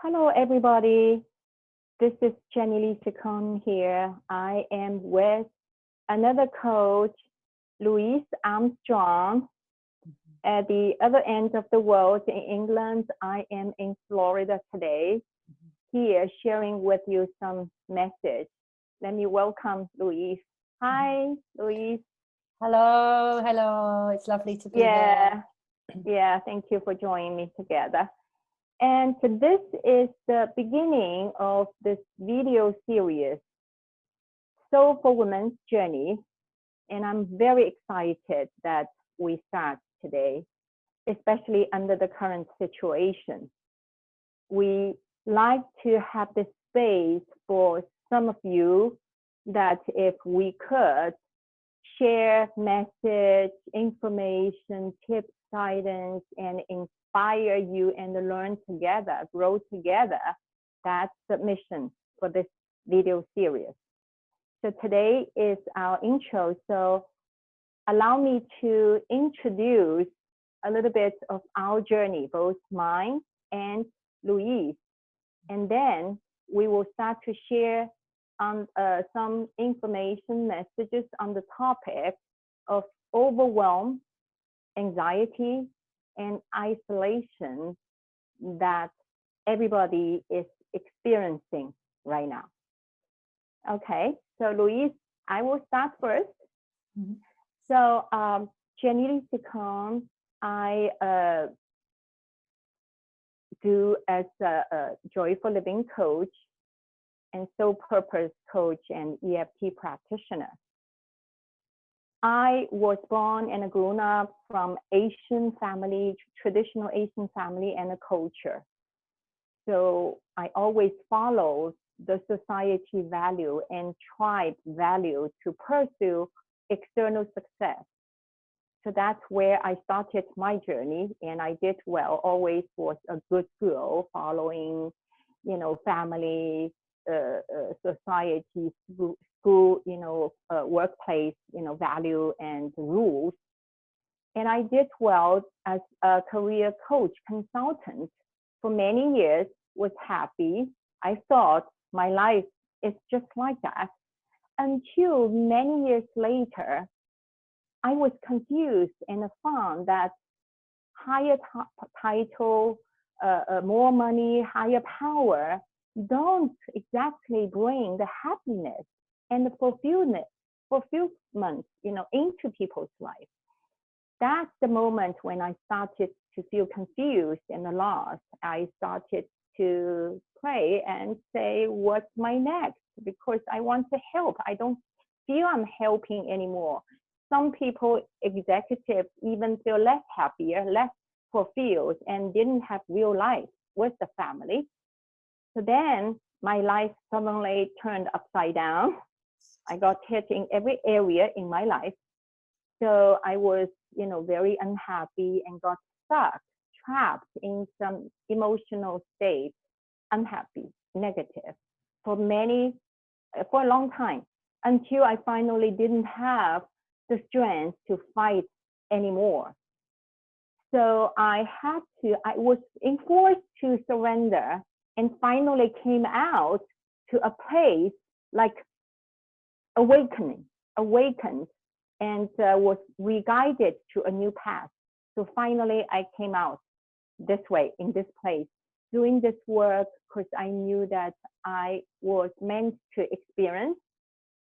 Hello, everybody. This is Jenni Li Ciccone here. I am with another coach, Louise Armstrong, at the other end of the world in England. I am in Florida today, here sharing with you some message. Let me welcome Louise. Hi, Louise. Hello. It's lovely to be here. Yeah, thank you for joining me together. And this is the beginning of this video series, Soulful Women's Journey. And I'm very excited that we start today, especially under the current situation. We like to have this space for some of you that if we could share message, information, tips, guidance, and inspire you and learn together, grow together. That's the mission for this video series. So today is our intro. So allow me to introduce a little bit of our journey, both mine and Louise. And then we will start to share on some information messages on the topic of overwhelm, anxiety, and isolation that everybody is experiencing right now. Okay, so Louise, I will start first. Mm-hmm. So Jenni Li Ciccone, I do as a joyful living coach and soul purpose coach and EFT practitioner. I was born and grown up from Asian family, traditional Asian family and a culture. So I always followed the society value and tribe value to pursue external success. So that's where I started my journey, and I did well, always was a good girl, following, family, society, school, workplace, value and rules. And I did well as a career coach consultant for many years, was happy. I thought my life is just like that until many years later, I was confused and found that higher title, more money, higher power don't exactly bring the happiness and the fulfillment, into people's life. That's the moment when I started to feel confused and lost. I started to pray and say, what's my next? Because I want to help. I don't feel I'm helping anymore. Some people, executives, even feel less happier, less fulfilled, and didn't have real life with the family. So then my life suddenly turned upside down. I got hit in every area in my life. So I was, very unhappy and got stuck, trapped in some emotional state, unhappy, negative, for a long time, until I finally didn't have the strength to fight anymore. So I was enforced to surrender and finally came out to a place like awakened and was re-guided to a new path. So finally I came out this way, in this place, doing this work because I knew that I was meant to experience,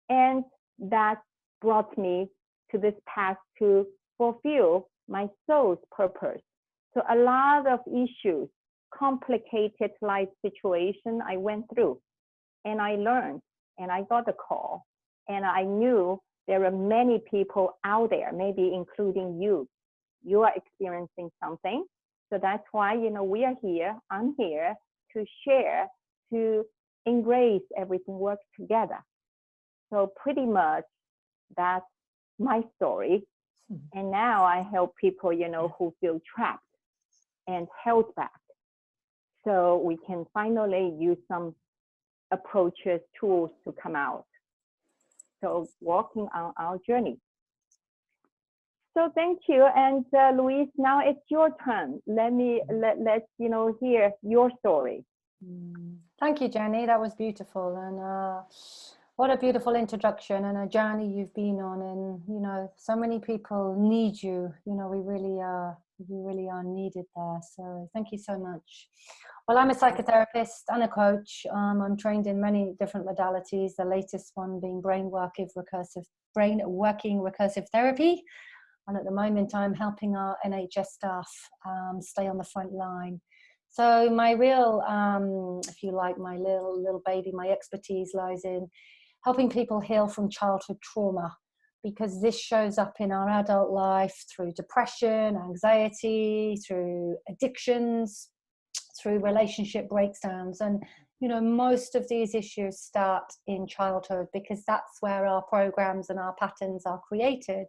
and that brought me to this path to fulfill my soul's purpose. So a lot of issues, complicated life situation I went through, and I learned, and I got a call, and I knew there are many people out there, maybe including you. You are experiencing something. So that's why, we are here. I'm here to share, to embrace everything, work together. So pretty much that's my story. And now I help people, who feel trapped and held back. So we can finally use some approaches, tools to come out. So walking on our journey. So thank you. And Louise, now it's your turn. Let's hear your story. Thank you, Jenny. That was beautiful. And what a beautiful introduction and a journey you've been on. And, you know, so many people need you. You know, we really are needed there. So thank you so much. Well, I'm a psychotherapist and a coach. I'm trained in many different modalities, the latest one being brain working recursive therapy. And at the moment, I'm helping our NHS staff stay on the front line. So my real, if you like, my little baby, my expertise lies in helping people heal from childhood trauma, because this shows up in our adult life through depression, anxiety, through addictions, through relationship breakdowns. And, you know, most of these issues start in childhood because that's where our programs and our patterns are created.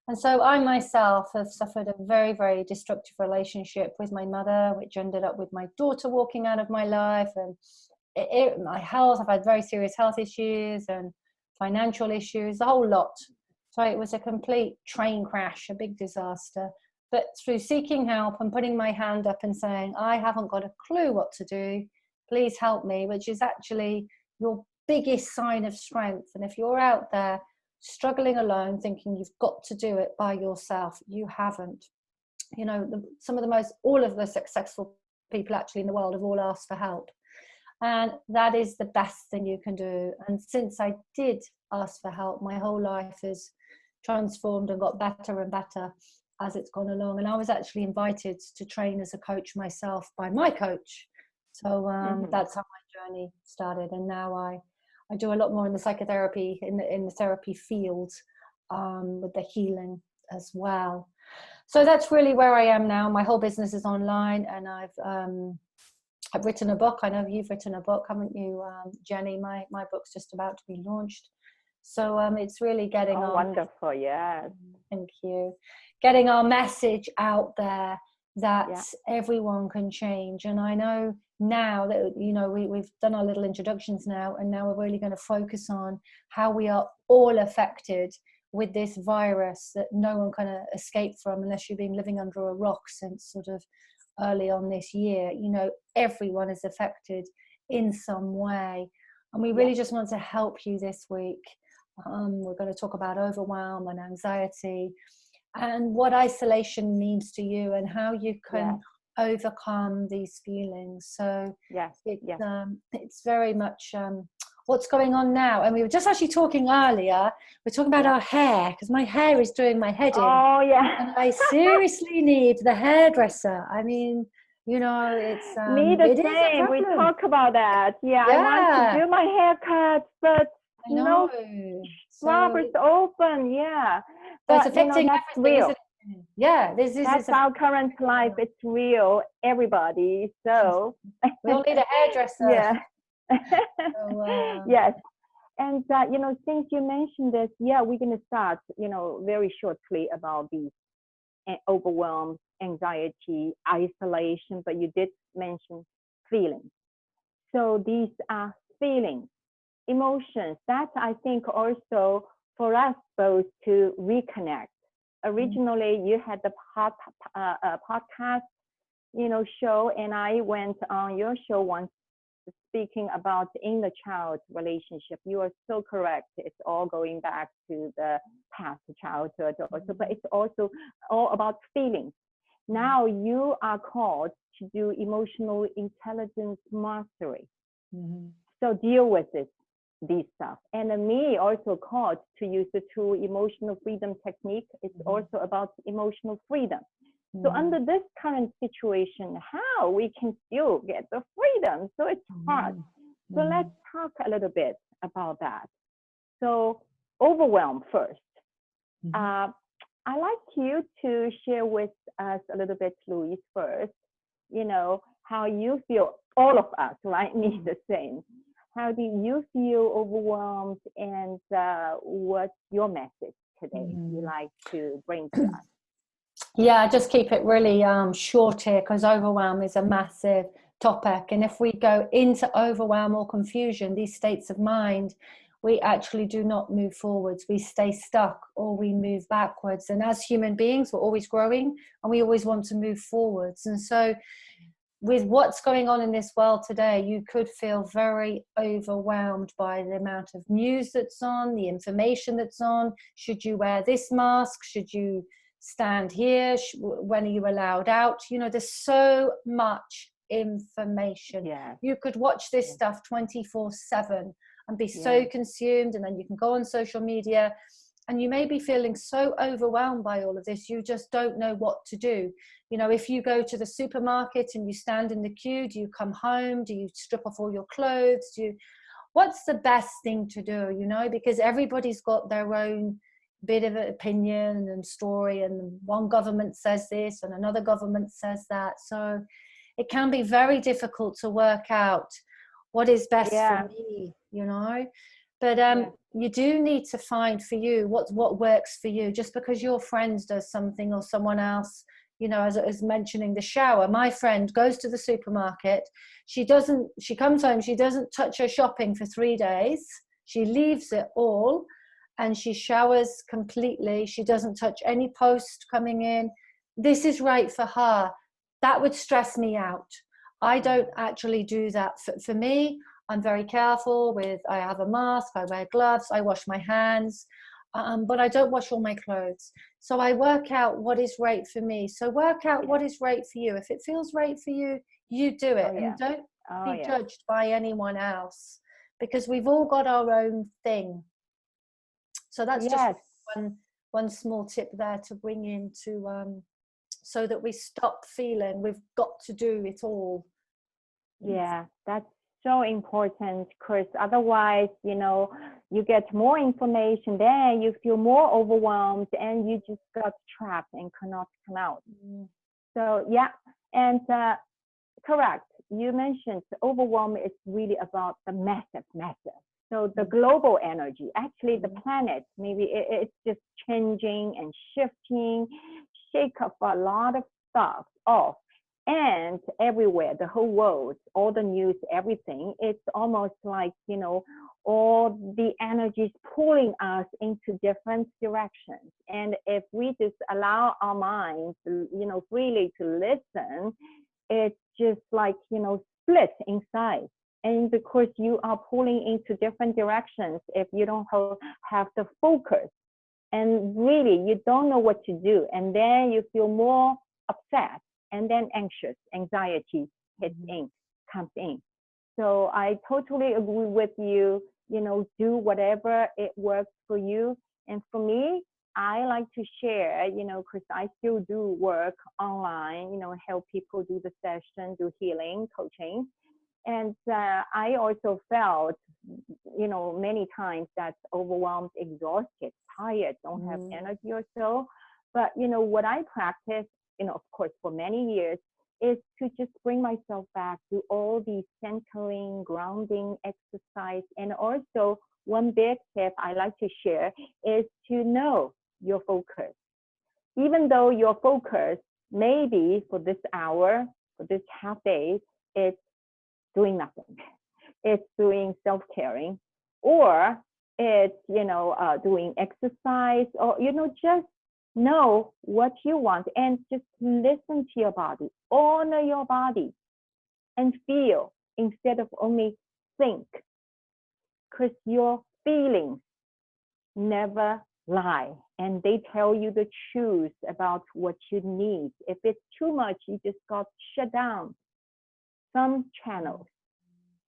And so I myself have suffered a very, very destructive relationship with my mother, which ended up with my daughter walking out of my life. And my health, I've had very serious health issues and financial issues, the whole lot. So it was a complete train crash, a big disaster. But through seeking help and putting my hand up and saying, I haven't got a clue what to do, please help me, which is actually your biggest sign of strength. And if you're out there struggling alone, thinking you've got to do it by yourself, you haven't. You know, all of the successful people actually in the world have all asked for help. And that is the best thing you can do. And since I did ask for help, my whole life has transformed and got better and better as it's gone along. And I was actually invited to train as a coach myself by my coach. So that's how my journey started. And now I do a lot more in the psychotherapy, in the therapy field, with the healing as well. So that's really where I am now. My whole business is online, and I've written a book. I know you've written a book, haven't you, Jenny? My book's just about to be launched. So it's really getting wonderful, yes. Thank you. Getting our message out there that everyone can change. And I know now that, you know, we've done our little introductions now, and now we're really going to focus on how we are all affected with this virus that no one can escape from unless you've been living under a rock since sort of early on this year. You know, everyone is affected in some way, and we really just want to help you this week. We're going to talk about overwhelm and anxiety and what isolation means to you and how you can overcome these feelings. So it's very much what's going on now. And we were just actually talking earlier, we're talking about our hair, because my hair is doing my head in. Oh, yeah. And I seriously need the hairdresser. I mean, you know, it's me the same. We talk about that. Yeah, I want to do my haircut, but no barbers open. Yeah, so it's affecting everything. Real. Yeah, that's our current life. It's real, everybody. So we all need a hairdresser. Yeah. Yes. And you know, since you mentioned this, we're going to start, you know, very shortly about these overwhelm, anxiety, isolation. But you did mention feelings. So these are feelings, emotions that I think also for us both to reconnect. Originally, you had the podcast, you know, show, and I went on your show once speaking about inner child relationship. You are so correct. It's all going back to the past childhood also, but it's also all about feelings. Now you are called to do emotional intelligence mastery. So deal with these stuff. And me also called to use the tool emotional freedom technique. It's also about emotional freedom. So under this current situation, how we can still get the freedom? So it's hard. So let's talk a little bit about that. So overwhelm first. I'd like you to share with us a little bit, Louise, first, you know, how you feel, all of us, like me, the same. How do you feel overwhelmed, and what's your message today you like to bring to us? Yeah, just keep it really short here, because overwhelm is a massive topic. And if we go into overwhelm or confusion, these states of mind, we actually do not move forwards. We stay stuck or we move backwards. And as human beings, we're always growing and we always want to move forwards. And so with what's going on in this world today, you could feel very overwhelmed by the amount of news that's on, the information that's on. Should you wear this mask? Should you stand here? When are you allowed out? You know, there's so much information. Yeah. You could watch this stuff 24/7 and be so consumed, and then you can go on social media and you may be feeling so overwhelmed by all of this, you just don't know what to do. You know, if you go to the supermarket and you stand in the queue, do you come home? Do you strip off all your clothes? What's the best thing to do, you know? Because everybody's got their own bit of an opinion and story, and one government says this and another government says that. So it can be very difficult to work out what is best for me, you know? But you do need to find for you what works for you. Just because your friend does something or someone else, you know, as mentioning the shower, my friend goes to the supermarket, she comes home, she doesn't touch her shopping for 3 days, she leaves it all, and she showers completely, she doesn't touch any post coming in. This is right for her. That would stress me out. I don't actually do that. For me, I'm very careful I have a mask, I wear gloves, I wash my hands, but I don't wash all my clothes. So I work out what is right for me. So work out what is right for you. If it feels right for you, you do it. And don't be judged by anyone else, because we've all got our own thing. So that's just one small tip there to bring in so that we stop feeling we've got to do it all. Yeah, that's so important, Chris. Otherwise, you know, you get more information, then you feel more overwhelmed and you just got trapped and cannot come out. So yeah, and correct. You mentioned overwhelm is really about the massive. So the global energy, actually the planet, maybe it's just changing and shifting, shake up a lot of stuff off. And everywhere, the whole world, all the news, everything, it's almost like, you know, all the energy is pulling us into different directions. And if we just allow our minds, you know, freely to listen, it's just like, you know, split inside. And because you are pulling into different directions, if you don't have the focus, and really you don't know what to do, and then you feel more upset, and then anxiety comes in. So I totally agree with you, you know, do whatever it works for you. And for me, I like to share, you know, because I still do work online, you know, help people do the session, do healing, coaching. And I also felt, you know, many times that overwhelmed, exhausted, tired, don't have energy or so. But, you know, what I practice, you know, of course, for many years, is to just bring myself back to all these centering, grounding exercise. And also one big tip I like to share is to know your focus. Even though your focus maybe for this hour, for this half day, it's doing nothing. It's doing self-caring, or it's, you know, doing exercise, or, you know, just know what you want and just listen to your body, honor your body, and feel instead of only think, because your feelings never lie, and they tell you the truth about what you need. If it's too much, you just got to shut down some channels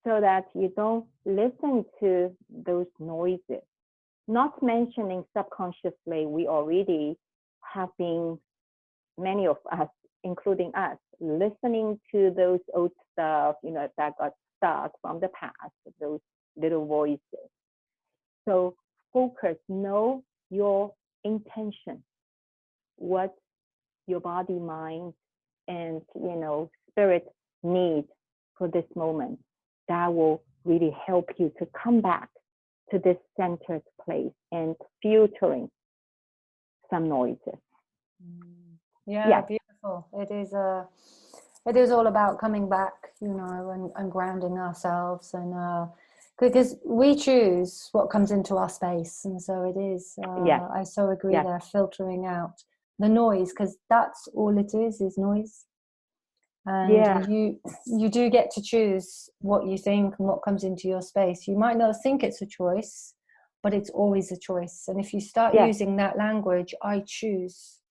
so that you don't listen to those noises. Not mentioning subconsciously, we already have been, many of us, including us, listening to those old stuff, you know, that got stuck from the past, those little voices. So focus, know your intention, what your body, mind, and, you know, spirit need for this moment. That will really help you to come back to this centered place and filtering some noises. Yeah, beautiful. It is all about coming back, you know, and grounding ourselves, and because we choose what comes into our space, and so it is. I so agree there, filtering out the noise, because that's all it is noise. And Yeah. you do get to choose what you think and what comes into your space. You might not think it's a choice, but it's always a choice. And if you start Yes. using that language, I choose,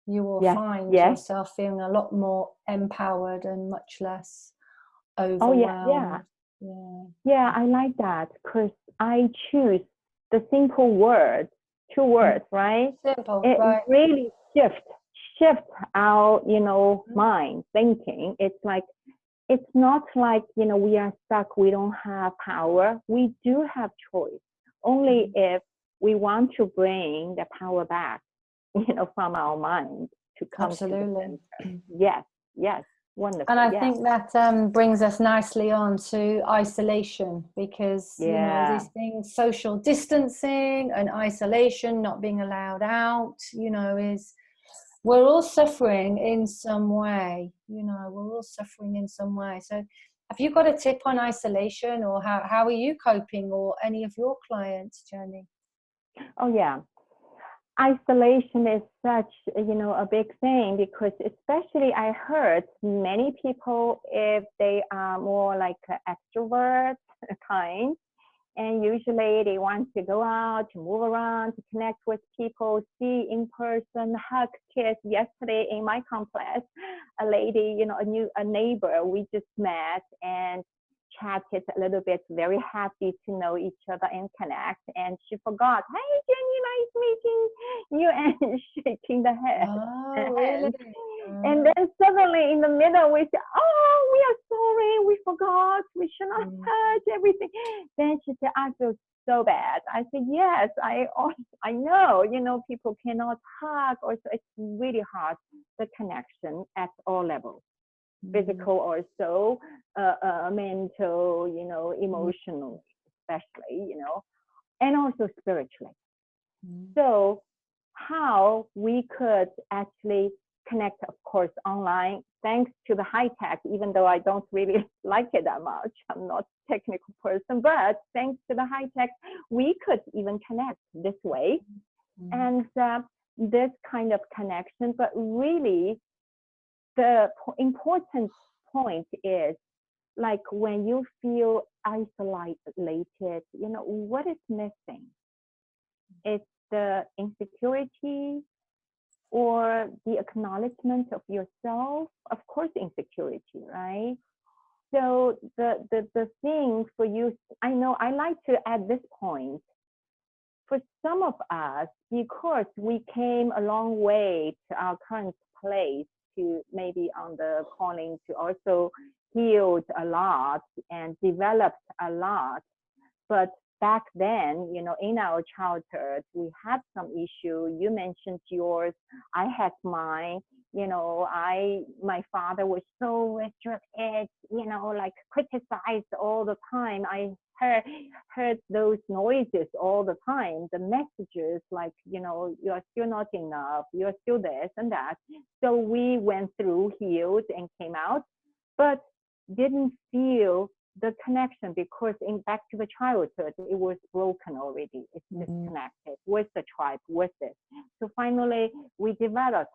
you will Yes. find Yes. yourself feeling a lot more empowered and much less Oh yeah. Yeah. overwhelmed. Yeah. Yeah. I like that because I choose the simple words, two words, right? Simple, It right? really shift our, mind thinking. It's like, it's not like, we are stuck, we don't have power. We do have choice. Only if we want to bring the power back, from our mind to come to the Absolutely. center. Yes, yes, And wonderful. I Yeah, think that brings us nicely on to isolation, because, yeah. these things, social distancing and isolation, not being allowed out, is, we're all suffering in some way, we're all suffering in some way. So have you got a tip on isolation, or how are you coping, or any of your clients, Jenni? Oh, yeah. Isolation is such, a big thing because especially I heard many people, if they are more like extrovert kind, and usually they want to go out, to move around, to connect with people, see in person, hug, kiss. Yesterday in my complex, a lady, a neighbor, we just met and chatted a little bit, very happy to know each other and connect. And she forgot, hey, Jenni, nice meeting you, and shaking the head. Oh, really? And then suddenly in the middle, we say, oh, we are sorry, we forgot, we should not touch everything. Then she said, I feel so bad. I said, yes, I know, people cannot hug, or so it's really hard, the connection at all levels, physical or so, mental, emotional, especially, and also spiritually. So how we could actually connect, of course, online, thanks to the high tech, even though I don't really like it that much. I'm not a technical person, but thanks to the high tech, we could even connect this way. And this kind of connection, but really the important point is, like, when you feel isolated, what is missing? It's the insecurity or the acknowledgement of yourself. Of course, insecurity, right? So the thing for you, I know I like to add this point. For some of us, because we came a long way to our current place, to maybe on the calling to also healed a lot and developed a lot. But back then, in our childhood, we had some issue. You mentioned yours. I had mine. My father was so restricted, like criticized all the time. I heard those noises all the time, the messages like, you're still not enough, you're still this and that. So we went through, healed, and came out, but didn't feel the connection, because in back to the childhood, it was broken already. It's disconnected with the tribe, with this. So finally, we developed.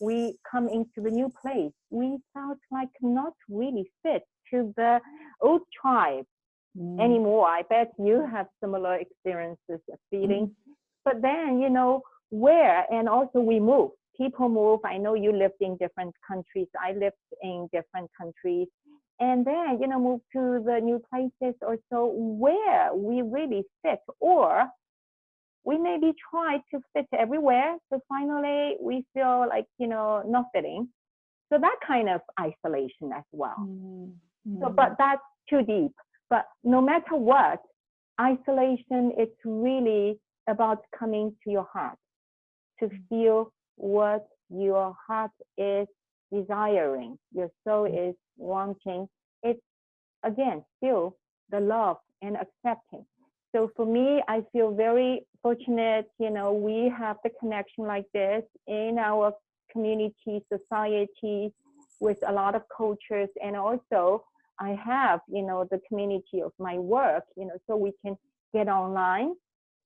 We come into the new place. We felt like not really fit to the old tribe anymore. I bet you have similar experiences of feeling. But then, where, and also we move. People move. I know you lived in different countries. I lived in different countries. And then, move to the new places or so where we really fit, or we maybe try to fit everywhere. So finally we feel like, not fitting. So that kind of isolation as well. So, but that's too deep. But no matter what, isolation, it's really about coming to your heart, to feel what your heart is desiring, your soul is wanting. It's, again, still the love and accepting. So for me, I feel very fortunate, we have the connection like this in our community, society, with a lot of cultures. And also I have, the community of my work, so we can get online.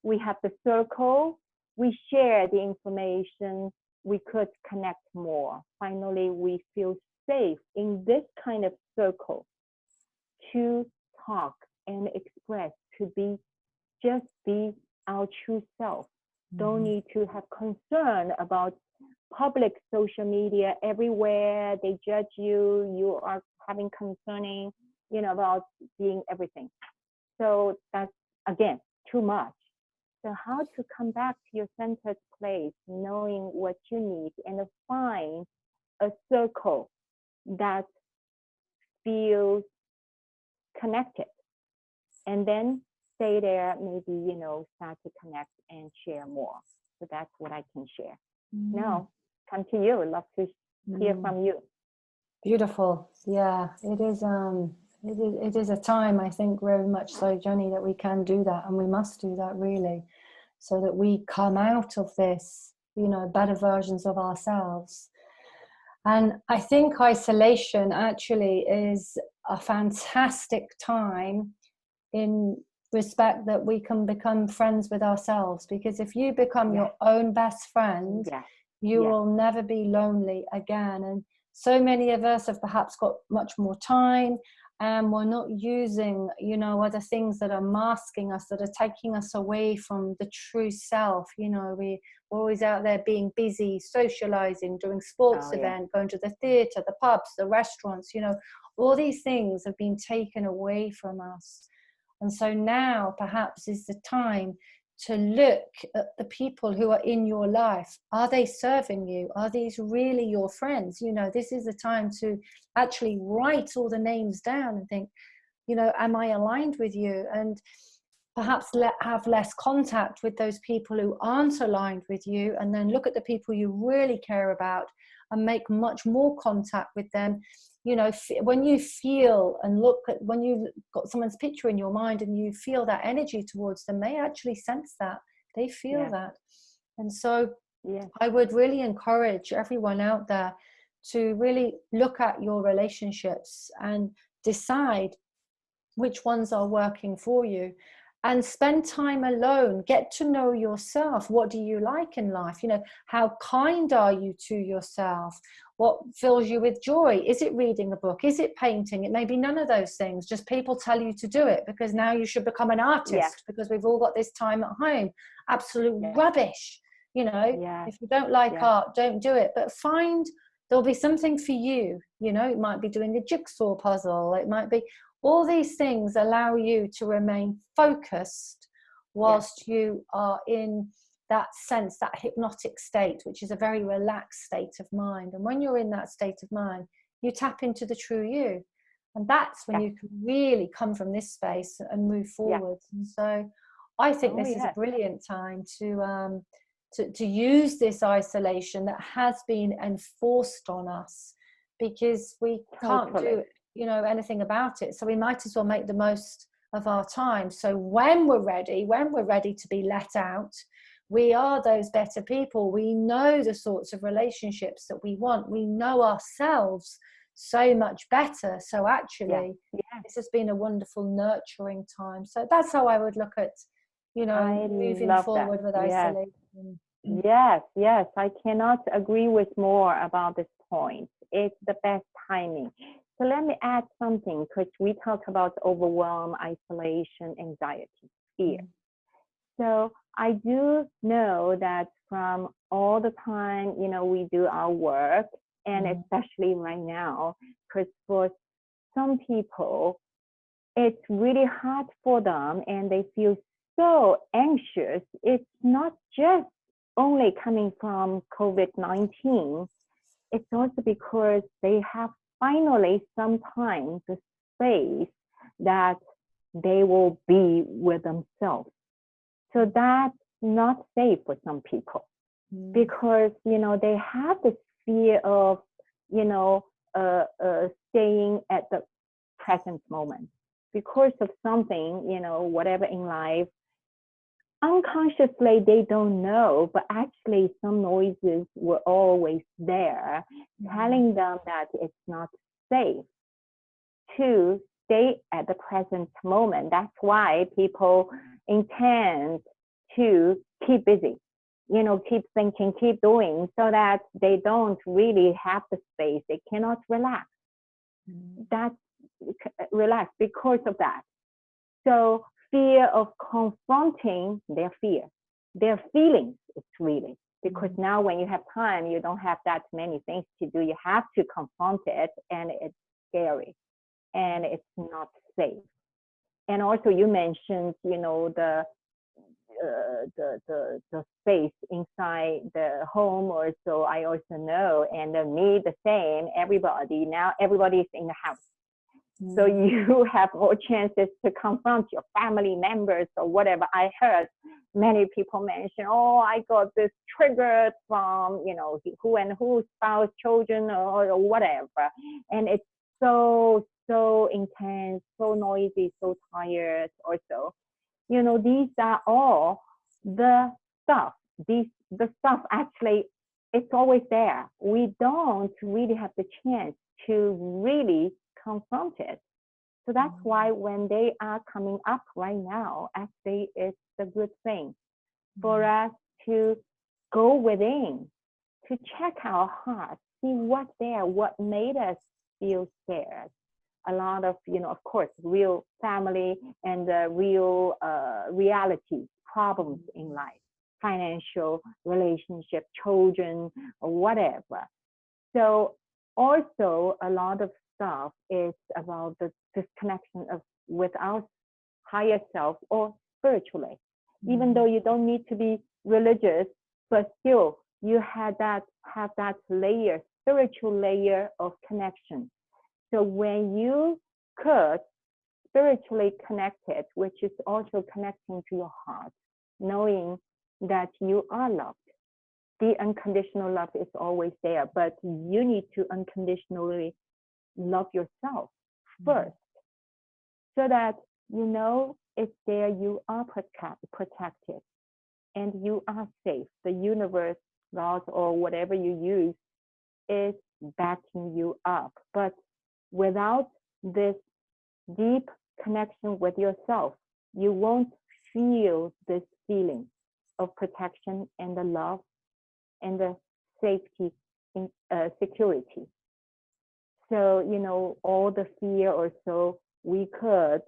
We have the circle, we share the information, we could connect more. Finally, we feel safe in this kind of circle to talk and express, to just be our true self. Don't need to have concern about public social media everywhere. They judge you. You are having concerning, about being everything. So that's, again, too much. So how to come back to your centered place, knowing what you need, and find a circle that feels connected, and then stay there, maybe, start to connect and share more. So that's what I can share. Now, come to you. Love to hear from you. Beautiful. Yeah, it is. It is a time, I think, very much so, Jenni, that we can do that, and we must do that, really, so that we come out of this, better versions of ourselves. And I think isolation actually is a fantastic time in respect that we can become friends with ourselves, because if you become your own best friend, you will never be lonely again. And so many of us have perhaps got much more time, and we're not using, other things that are masking us, that are taking us away from the true self. We're always out there being busy, socializing, doing sports events, going to the theater, the pubs, the restaurants, all these things have been taken away from us. And so now perhaps is the time to look at the people who are in your life. Are they serving you? Are these really your friends? This is the time to actually write all the names down and think, am I aligned with you? And perhaps have less contact with those people who aren't aligned with you, and then look at the people you really care about and make much more contact with them. When you feel and look at, when you've got someone's picture in your mind and you feel that energy towards them, they actually sense that, they feel that. And so I would really encourage everyone out there to really look at your relationships and decide which ones are working for you, and spend time alone. Get to know yourself. What do you like in life? How kind are you to yourself? What fills you with joy? Is it reading a book? Is it painting? It may be none of those things. Just people tell you to do it because now you should become an artist because we've all got this time at home. Absolute rubbish. If you don't like art, don't do it. But there'll be something for you. It might be doing a jigsaw puzzle. It might be, all these things allow you to remain focused whilst you are in that sense, that hypnotic state, which is a very relaxed state of mind. And when you're in that state of mind, you tap into the true you. And that's when you can really come from this space and move forward. And so I think this is a brilliant time to use this isolation that has been enforced on us, because we can't do anything about it. So we might as well make the most of our time. So when we're ready to be let out, we are those better people. We know the sorts of relationships that we want. We know ourselves so much better. So actually, this has been a wonderful nurturing time. So that's how I would look at, moving forward with isolation. Yes, I cannot agree with more about this point. It's the best timing. So let me add something, because we talk about overwhelm, isolation, anxiety, fear. So I do know that from all the time, we do our work, and especially right now, because for some people, it's really hard for them and they feel so anxious. It's not just only coming from COVID-19. It's also because they have finally sometimes the space that they will be with themselves. So that's not safe for some people, because, they have this fear of, staying at the present moment because of something, whatever in life. Unconsciously, they don't know, but actually some noises were always there, telling them that it's not safe to stay at the present moment. That's why people intend to keep busy, keep thinking, keep doing, so that they don't really have the space. They cannot relax. That's relax because of that. So fear of confronting their fear, their feelings, it's really, because now when you have time, you don't have that many things to do. You have to confront it, and it's scary, and it's not safe. And also you mentioned, the space inside the home, or so I also know, and me the same. Everybody's in the house. So you have more chances to confront your family members or whatever. I heard many people mention, oh, I got this triggered from, who and who, spouse, children, or whatever. And it's so intense, so noisy, so tired also. These are all the stuff. The stuff actually, it's always there. We don't really have the chance to really confront it. So that's why when they are coming up right now, actually it's a good thing for us to go within, to check our hearts, see what's there, what made us feel scared. A lot of, of course, real family and real reality problems in life, financial, relationship, children, or whatever. So also a lot of stuff is about the disconnection with our higher self or spiritually. Even though you don't need to be religious, but still you have that layer, spiritual layer of connection. So when you could spiritually connect it, which is also connecting to your heart, knowing that you are loved. The unconditional love is always there, but you need to unconditionally love yourself first, so that it's there, you are protected, and you are safe. The universe, God, or whatever you use is backing you up. But without this deep connection with yourself, you won't feel this feeling of protection and the love and the safety and security. So, all the fear or so, we could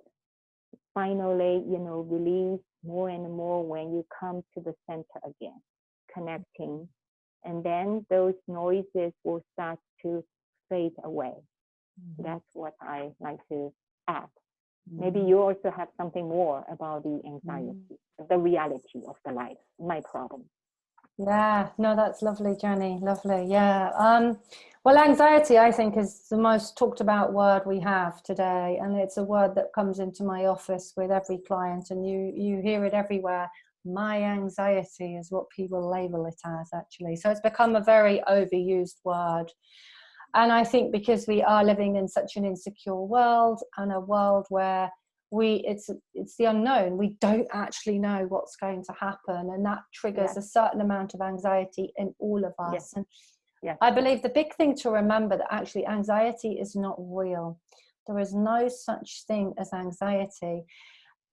finally, release more and more when you come to the center again, connecting. And then those noises will start to fade away. That's what I like to add. Maybe you also have something more about the anxiety, the reality of the life, my problem. Yeah, no, that's lovely, Jenni. Lovely. Yeah. Well, anxiety, I think, is the most talked about word we have today. And it's a word that comes into my office with every client, and you hear it everywhere. My anxiety is what people label it as, actually. So it's become a very overused word. And I think because we are living in such an insecure world, and a world where it's the unknown, we don't actually know what's going to happen, and that triggers a certain amount of anxiety in all of us. And I believe the big thing to remember, that actually anxiety is not real. There is no such thing as anxiety.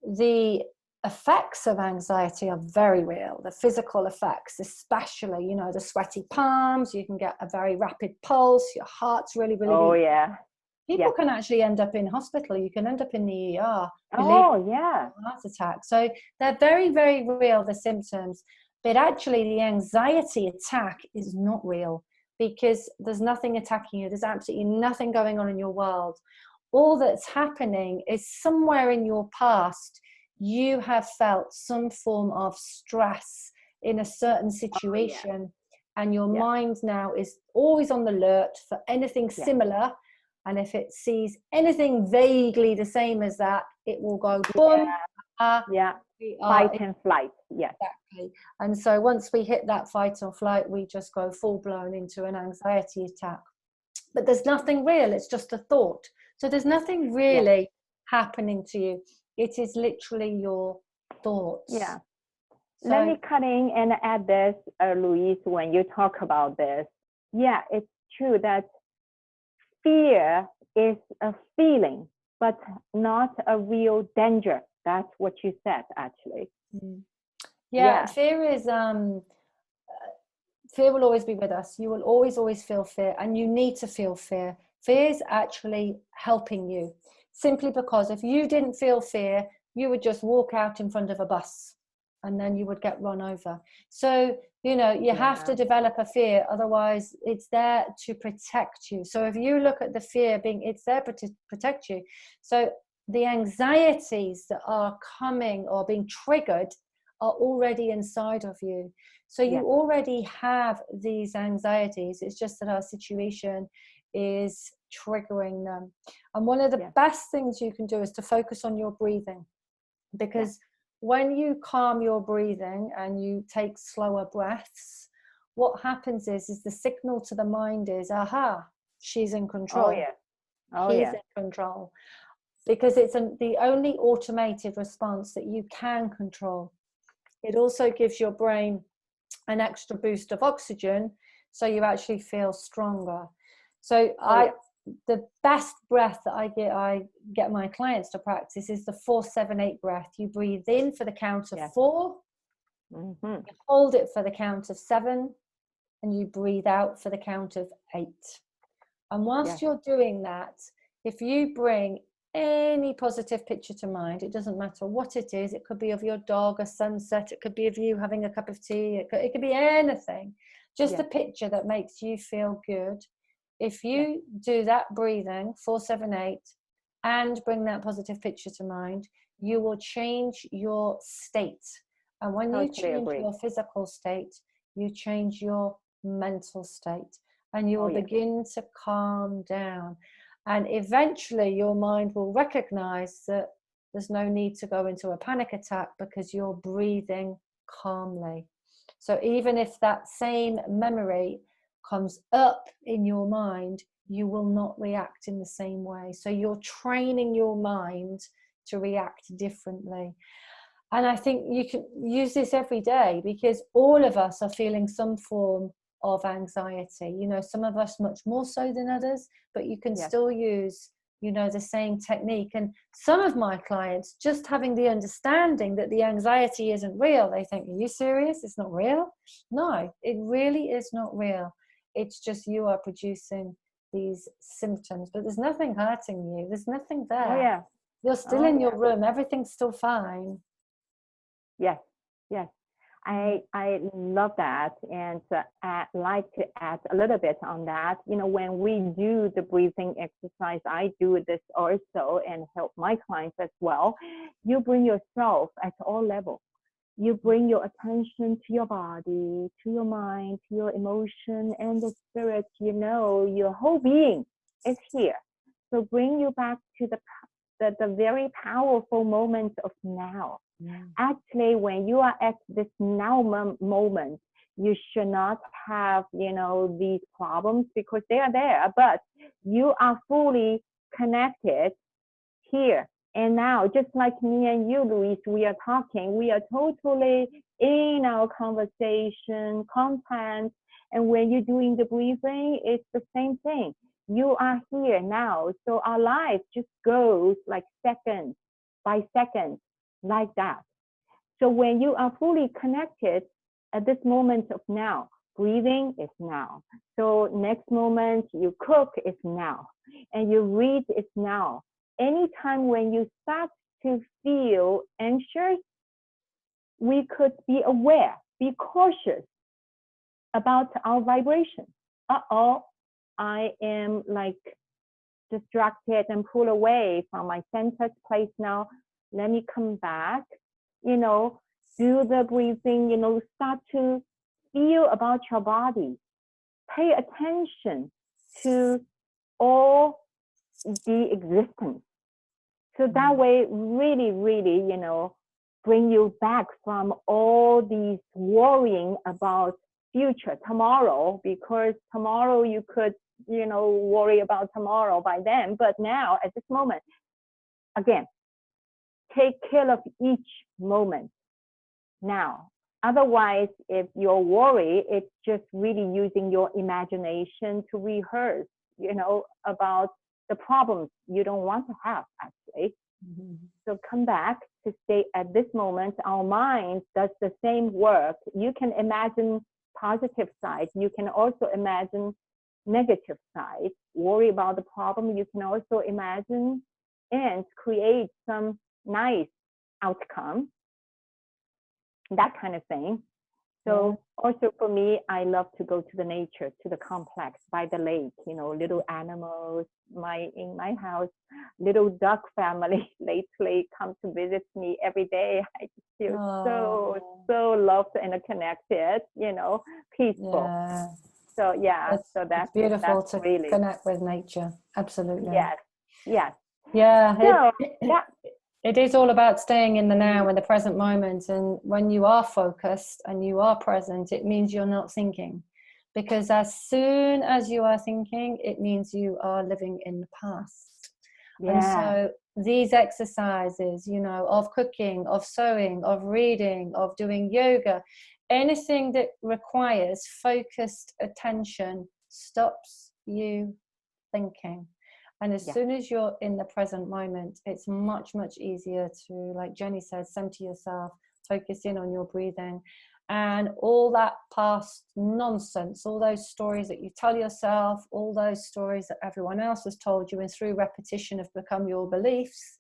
The effects of anxiety are very real. The physical effects, especially, the sweaty palms, you can get a very rapid pulse, your heart's really beating. People can actually end up in hospital. You can end up in the ER. Heart attack. So they're very, very real, the symptoms. But actually the anxiety attack is not real, because there's nothing attacking you. There's absolutely nothing going on in your world. All that's happening is somewhere in your past, you have felt some form of stress in a certain situation, and your mind now is always on the alert for anything similar. And if it sees anything vaguely the same as that, it will go boom. Fight and flight. Yes. Exactly. And so once we hit that fight or flight, we just go full blown into an anxiety attack. But there's nothing real. It's just a thought. So there's nothing really happening to you. It is literally your thoughts. Yeah. So, let me cut in and add this, Louise, when you talk about this. Yeah, it's true that fear is a feeling, but not a real danger. That's what you said, actually. Yeah, fear is fear will always be with us. You will always feel fear, and you need to feel fear. Fear is actually helping you, simply because if you didn't feel fear, you would just walk out in front of a bus and then you would get run over. So, you know, you have to develop a fear, otherwise it's there to protect you. So if you look at the fear being, it's there to protect you. So the anxieties that are coming or being triggered are already inside of you. So you already have these anxieties. It's just that our situation is triggering them. And one of the best things you can do is to focus on your breathing, because when you calm your breathing and you take slower breaths, what happens is the signal to the mind is, aha, she's in control. He's in control. Because it's the only automated response that you can control. It also gives your brain an extra boost of oxygen, so you actually feel stronger. So the best breath that I get my clients to practice is the 4-7-8 breath. You breathe in for the count of 4, you hold it for the count of 7, and you breathe out for the count of 8. And whilst you're doing that, if you bring any positive picture to mind, it doesn't matter what it is, it could be of your dog, a sunset, it could be of you having a cup of tea, it could be anything, just a picture that makes you feel good. If you do that breathing 4-7-8 and bring that positive picture to mind, you will change your state. And when you change your physical state, you change your mental state, and you will begin to calm down. And eventually your mind will recognize that there's no need to go into a panic attack because you're breathing calmly. So even if that same memory comes up in your mind, you will not react in the same way. So you're training your mind to react differently. And I think you can use this every day, because all of us are feeling some form of anxiety. You know, some of us much more so than others, but you can still use, you know, the same technique. And some of my clients, just having the understanding that the anxiety isn't real, they think, are you serious? It's not real? No, it really is not real. It's just you are producing these symptoms, but there's nothing hurting you. There's nothing there. You're still in your room. Everything's still fine. Yes. I love that, and I'd like to add a little bit on that. You know, when we do the breathing exercise, I do this also and help my clients as well. You bring yourself at all levels. You bring your attention to your body, to your mind, to your emotion and the spirit. You know, your whole being is here. So bring you back to the very powerful moment of now. Actually, when you are at this now moment, you should not have, you know, these problems, because they are there, but you are fully connected here and now. Just like me and you, Louise, we are talking, we are totally in our conversation content. And when you're doing the breathing, it's the same thing. You are here now. So our life just goes like second by second, like that. So when you are fully connected at this moment of now, breathing is now. So next moment you cook is now, and you read is now. Anytime when you start to feel anxious, we could be aware, be cautious about our vibration. I am like distracted and pulled away from my centered place now. Let me come back, you know, do the breathing, you know, start to feel about your body. Pay attention to all the existence. So that way, really, really, you know, bring you back from all these worrying about future, tomorrow, because tomorrow you could, you know, worry about tomorrow by then. But now, at this moment, again, take care of each moment now. Otherwise, if you're worried, it's just really using your imagination to rehearse, you know, about the problems you don't want to have, actually. So come back to stay at this moment. Our mind does the same work. You can imagine positive side. You can also imagine negative side, worry about the problem. You can also imagine and create some nice outcome, that kind of thing. So also for me, I love to go to the nature, to the complex by the lake, you know, little animals. In my house, little duck family lately come to visit me every day. I just feel so loved and connected, you know, peaceful. Yeah. So yeah, it's beautiful to really connect with nature. Absolutely. Yes. Yeah. So, It is all about staying in the now, in the present moment. And when you are focused and you are present, it means you're not thinking. Because as soon as you are thinking, it means you are living in the past. Yeah. And so these exercises, you know, of cooking, of sewing, of reading, of doing yoga, anything that requires focused attention stops you thinking. And as soon as you're in the present moment, it's much, much easier to, like Jenni says, center yourself, focus in on your breathing, and all that past nonsense, all those stories that you tell yourself, all those stories that everyone else has told you and through repetition have become your beliefs,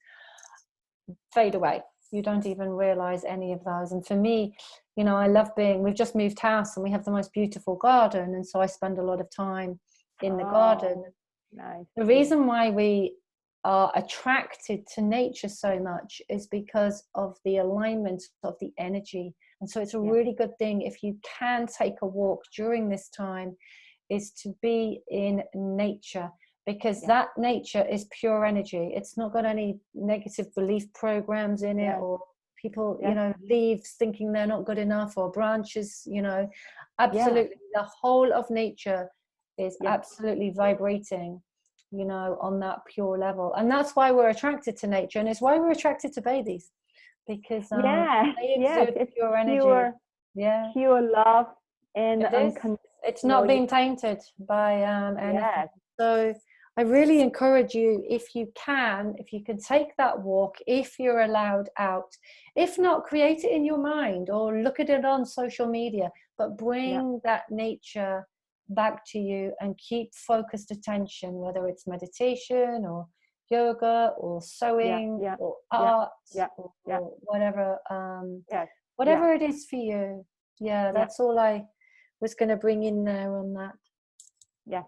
fade away. You don't even realize any of those. And for me, you know, I love we've just moved house and we have the most beautiful garden. And so I spend a lot of time in the garden. Nice. The reason why we are attracted to nature so much is because of the alignment of the energy. And so it's a really good thing if you can take a walk during this time, is to be in nature, because that nature is pure energy. It's not got any negative belief programs in it or people, you know, leaves thinking they're not good enough, or branches, you know, absolutely. The whole of nature is absolutely vibrating, you know, on that pure level. And that's why we're attracted to nature, and it's why we're attracted to babies, because they exude pure energy. Pure love and it's not being tainted by anything. So I really encourage you, if you can take that walk, if you're allowed out. If not, create it in your mind or look at it on social media, but bring that nature back to you and keep focused attention, whether it's meditation or yoga or sewing or art or whatever, whatever it is for you. That's all I was going to bring in there on that.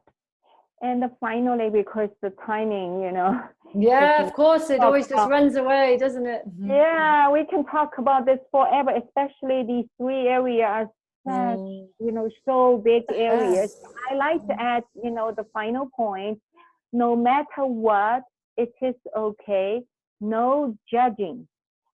And finally, because the timing, you know. Of course, it always just runs away, doesn't it? Yeah, we can talk about this forever, especially these three areas, you know, so big areas. I like to add, you know, the final point, no matter what, it is okay, no judging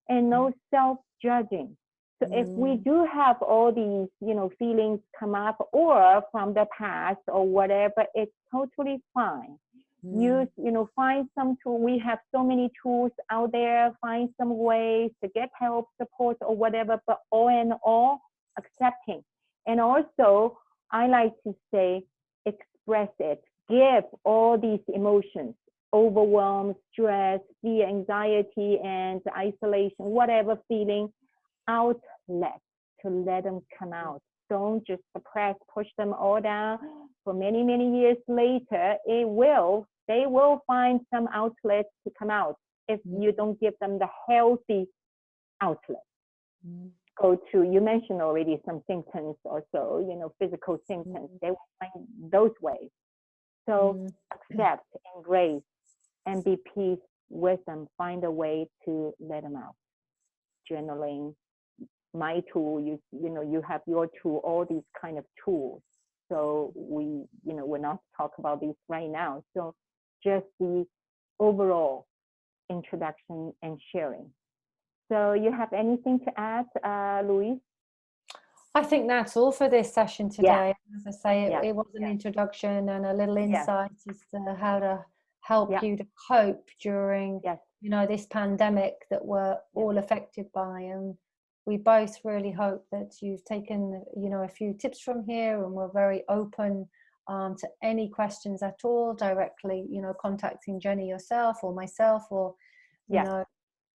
and no self-judging. So if we do have all these, you know, feelings come up or from the past or whatever, it's totally fine. You know, find some tool. We have so many tools out there. Find some ways to get help, support, or whatever. But all in all, accepting. And also, I like to say, express it. Give all these emotions, overwhelm, stress, fear, anxiety, and isolation, whatever feeling, outlet to let them come out. Don't just suppress, push them all down. For many, many years later, they will find some outlets to come out if you don't give them the healthy outlet. Go to, you mentioned already some symptoms also, you know, physical symptoms. They will find those ways. So accept, embrace, and be peace with them. Find a way to let them out. Journaling, my tool, you know, you have your tool, all these kind of tools. So we're not talking about these right now. So just the overall introduction and sharing. So you have anything to add, Louise? I think that's all for this session today. As I say, it was an introduction and a little insight as to how to help you to cope during, you know, this pandemic that we're all affected by. And we both really hope that you've taken, you know, a few tips from here, and we're very open to any questions at all, directly, you know, contacting Jenni yourself or myself, or, you know,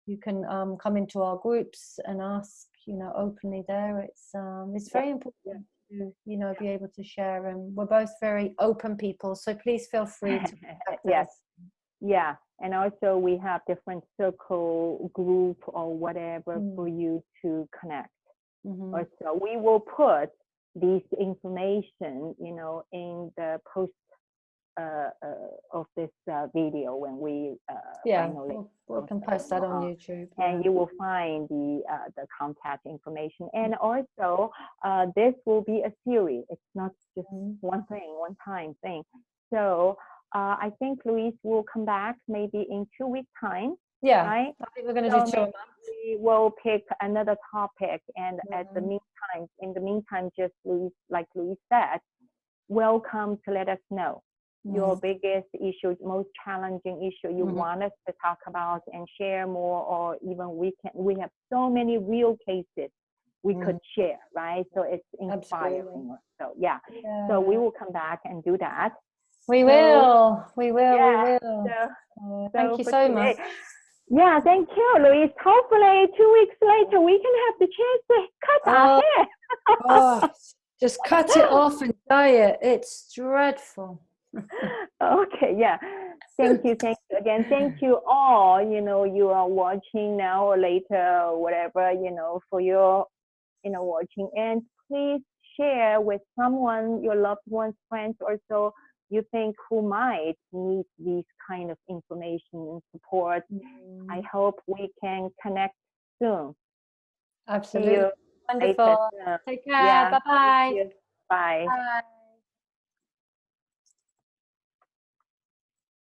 you can come into our groups and ask, you know, openly there. It's very important. to, you know, be able to share. And we're both very open people, so please feel free to contact Yes. us. Yeah. And also we have different circle group or whatever for you to connect. Also, we will put this information, you know, in the post of this video when we finally we can post that on YouTube, and you will find the contact information. And also this will be a series. It's not just one time thing. So I think Louise will come back maybe in 2 weeks time. Yeah, right? I think we're going to do 2 months. We will pick another topic, and in the meantime, just Louise, like Louise said, welcome to let us know your biggest issue, most challenging issue you want us to talk about and share more, or even we have so many real cases we could share, right? So it's inspiring. Absolutely. So so we will come back and do that. We will. So, thank you so much. Yeah, thank you, Louise. Hopefully 2 weeks later we can have the chance to cut our hair. Just cut it off and dye it. It's dreadful. Okay, yeah. Thank you again. Thank you all, you know, you are watching now or later or whatever, you know, for your, you know, watching. And please share with someone, your loved ones, friends, or so you think who might need these kind of information and support. I hope we can connect soon. Absolutely. Wonderful. Take care. Bye-bye. Bye. Bye.